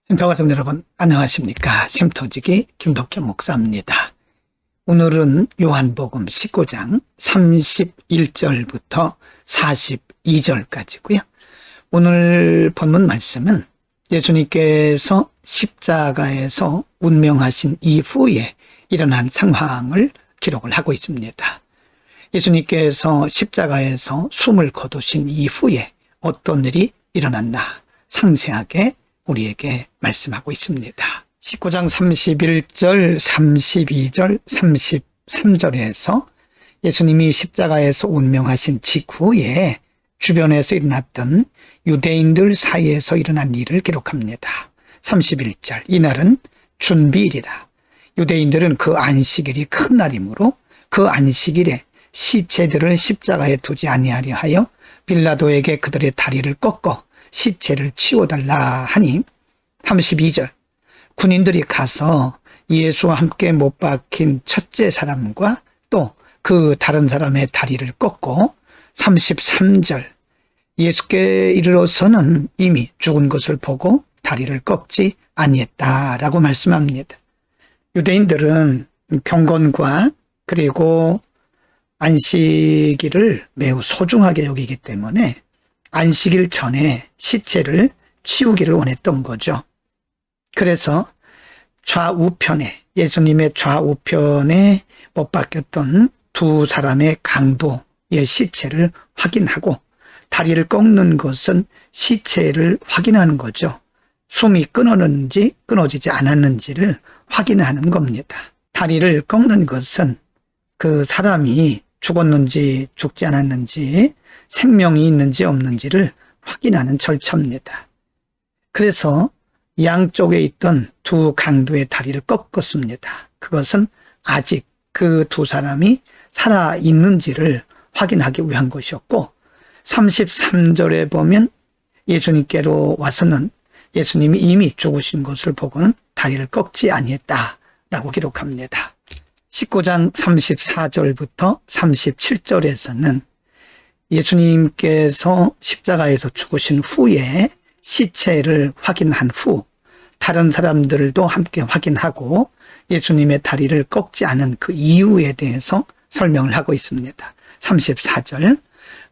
샘터가족 여러분 안녕하십니까. 샘터지기 김덕현 목사입니다. 오늘은 요한복음 19장 31절부터 42절까지고요. 오늘 본문 말씀은 예수님께서 십자가에서 운명하신 이후에 일어난 상황을 기록을 하고 있습니다. 예수님께서 십자가에서 숨을 거두신 이후에 어떤 일이 일어났나 상세하게 우리에게 말씀하고 있습니다. 19장 31절, 32절, 33절에서 예수님이 십자가에서 운명하신 직후에 주변에서 일어났던 유대인들 사이에서 일어난 일을 기록합니다. 31절, 이날은 준비일이라. 유대인들은 그 안식일이 큰 날이므로 그 안식일에 시체들을 십자가에 두지 아니하려 하여 빌라도에게 그들의 다리를 꺾어 시체를 치워달라 하니 32절, 군인들이 가서 예수와 함께 못 박힌 첫째 사람과 또 그 다른 사람의 다리를 꺾고 33절, 예수께 이르러서는 이미 죽은 것을 보고 다리를 꺾지 아니했다라고 말씀합니다. 유대인들은 경건과 그리고 안식일을 매우 소중하게 여기기 때문에 안식일 전에 시체를 치우기를 원했던 거죠. 그래서 좌우편에, 예수님의 좌우편에 못 박혔던 두 사람의 강도의 시체를 확인하고 다리를 꺾는 것은 시체를 확인하는 거죠. 숨이 끊어졌는지 끊어지지 않았는지를 확인하는 겁니다. 다리를 꺾는 것은 그 사람이 죽었는지 죽지 않았는지 생명이 있는지 없는지를 확인하는 절차입니다. 그래서 양쪽에 있던 두 강도의 다리를 꺾었습니다. 그것은 아직 그 두 사람이 살아있는지를 확인하기 위한 것이었고 33절에 보면 예수님께로 와서는 예수님이 이미 죽으신 것을 보고는 다리를 꺾지 아니했다라고 기록합니다. 19장 34절부터 37절에서는 예수님께서 십자가에서 죽으신 후에 시체를 확인한 후 다른 사람들도 함께 확인하고 예수님의 다리를 꺾지 않은 그 이유에 대해서 설명을 하고 있습니다. 34절,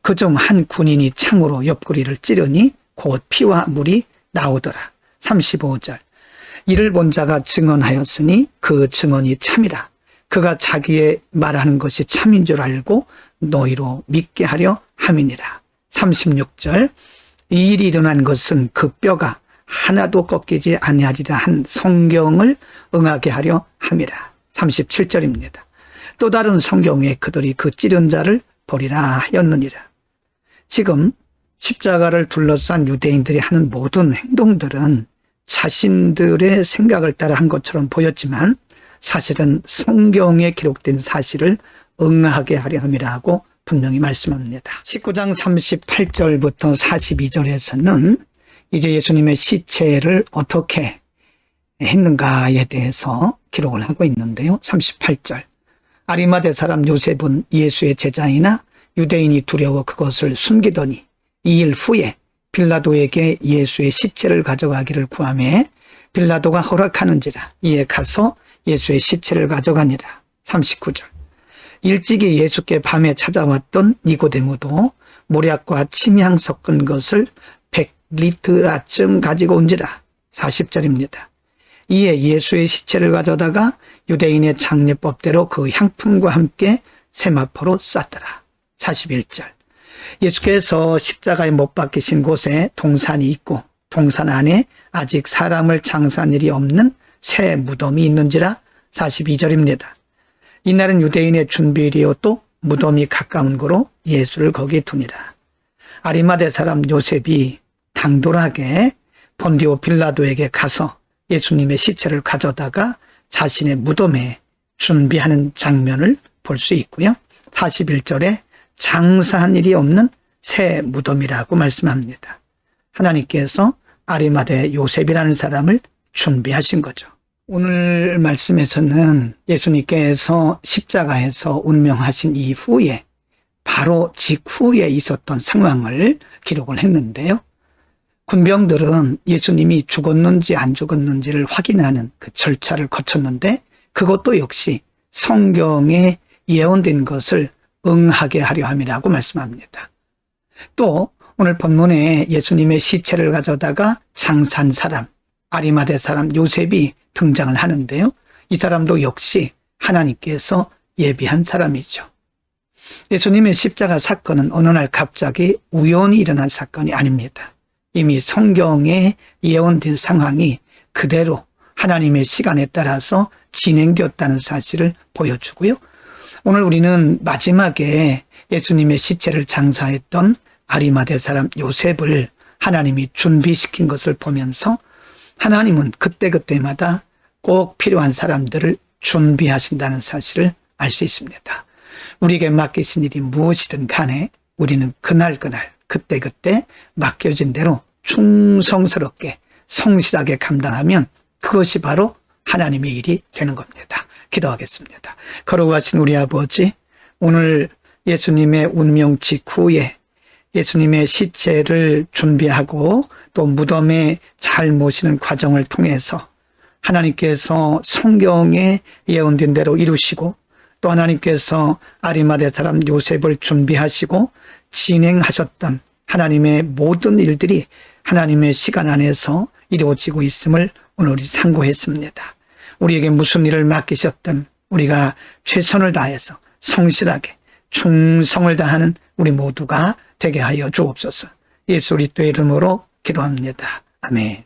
그중 한 군인이 창으로 옆구리를 찌르니 곧 피와 물이 나오더라. 35절, 이를 본 자가 증언하였으니 그 증언이 참이라. 그가 자기의 말하는 것이 참인 줄 알고 너희로 믿게 하려 함이니라. 36절, 이 일이 일어난 것은 그 뼈가 하나도 꺾이지 아니하리라 한 성경을 응하게 하려 함이라. 37절입니다. 또 다른 성경에 그들이 그 찌른 자를 보리라 하였느니라. 지금 십자가를 둘러싼 유대인들이 하는 모든 행동들은 자신들의 생각을 따라 한 것처럼 보였지만 사실은 성경에 기록된 사실을 응하게 하려 함이라고 분명히 말씀합니다. 19장 38절부터 42절에서는 이제 예수님의 시체를 어떻게 했는가에 대해서 기록을 하고 있는데요. 38절, 아리마대 사람 요셉은 예수의 제자이나 유대인이 두려워 그것을 숨기더니 2일 후에 빌라도에게 예수의 시체를 가져가기를 구하매 빌라도가 허락하는지라 이에 가서 예수의 시체를 가져가니라. 39절, 일찍이 예수께 밤에 찾아왔던 니고데모도 모략과 침향 섞은 것을 100리트라쯤 가지고 온지라. 40절입니다. 이에 예수의 시체를 가져다가 유대인의 장례법대로 그 향품과 함께 세마포로 쌌더라. 41절, 예수께서 십자가에 못 박히신 곳에 동산이 있고 동산 안에 아직 사람을 장사한 일이 없는 새 무덤이 있는지라. 42절입니다. 이날은 유대인의 준비일이요 또 무덤이 가까운 거로 예수를 거기에 두니라. 아리마대 사람 요셉이 당돌하게 본디오 빌라도에게 가서 예수님의 시체를 가져다가 자신의 무덤에 준비하는 장면을 볼 수 있고요. 41절에 장사한 일이 없는 새 무덤이라고 말씀합니다. 하나님께서 아리마대 요셉이라는 사람을 준비하신 거죠. 오늘 말씀에서는 예수님께서 십자가에서 운명하신 이후에 바로 직후에 있었던 상황을 기록을 했는데요. 군병들은 예수님이 죽었는지 안 죽었는지를 확인하는 그 절차를 거쳤는데 그것도 역시 성경에 예언된 것을 응하게 하려 함이라고 말씀합니다. 또 오늘 본문에 예수님의 시체를 가져다가 장사한 사람, 아리마대 사람 요셉이 등장을 하는데요. 이 사람도 역시 하나님께서 예비한 사람이죠. 예수님의 십자가 사건은 어느 날 갑자기 우연히 일어난 사건이 아닙니다. 이미 성경에 예언된 상황이 그대로 하나님의 시간에 따라서 진행되었다는 사실을 보여주고요. 오늘 우리는 마지막에 예수님의 시체를 장사했던 아리마대 사람 요셉을 하나님이 준비시킨 것을 보면서 하나님은 그때그때마다 꼭 필요한 사람들을 준비하신다는 사실을 알 수 있습니다. 우리에게 맡기신 일이 무엇이든 간에 우리는 그날그날 그때그때 맡겨진 대로 충성스럽게 성실하게 감당하면 그것이 바로 하나님의 일이 되는 겁니다. 기도하겠습니다. 거룩하신 우리 아버지, 오늘 예수님의 운명 직후에 예수님의 시체를 준비하고 또 무덤에 잘 모시는 과정을 통해서 하나님께서 성경에 예언된 대로 이루시고 또 하나님께서 아리마대 사람 요셉을 준비하시고 진행하셨던 하나님의 모든 일들이 하나님의 시간 안에서 이루어지고 있음을 오늘 우리 상고했습니다. 우리에게 무슨 일을 맡기셨든 우리가 최선을 다해서 성실하게 충성을 다하는 우리 모두가 되게 하여 주옵소서. 예수 그리스도의 이름으로 기도합니다. 아멘.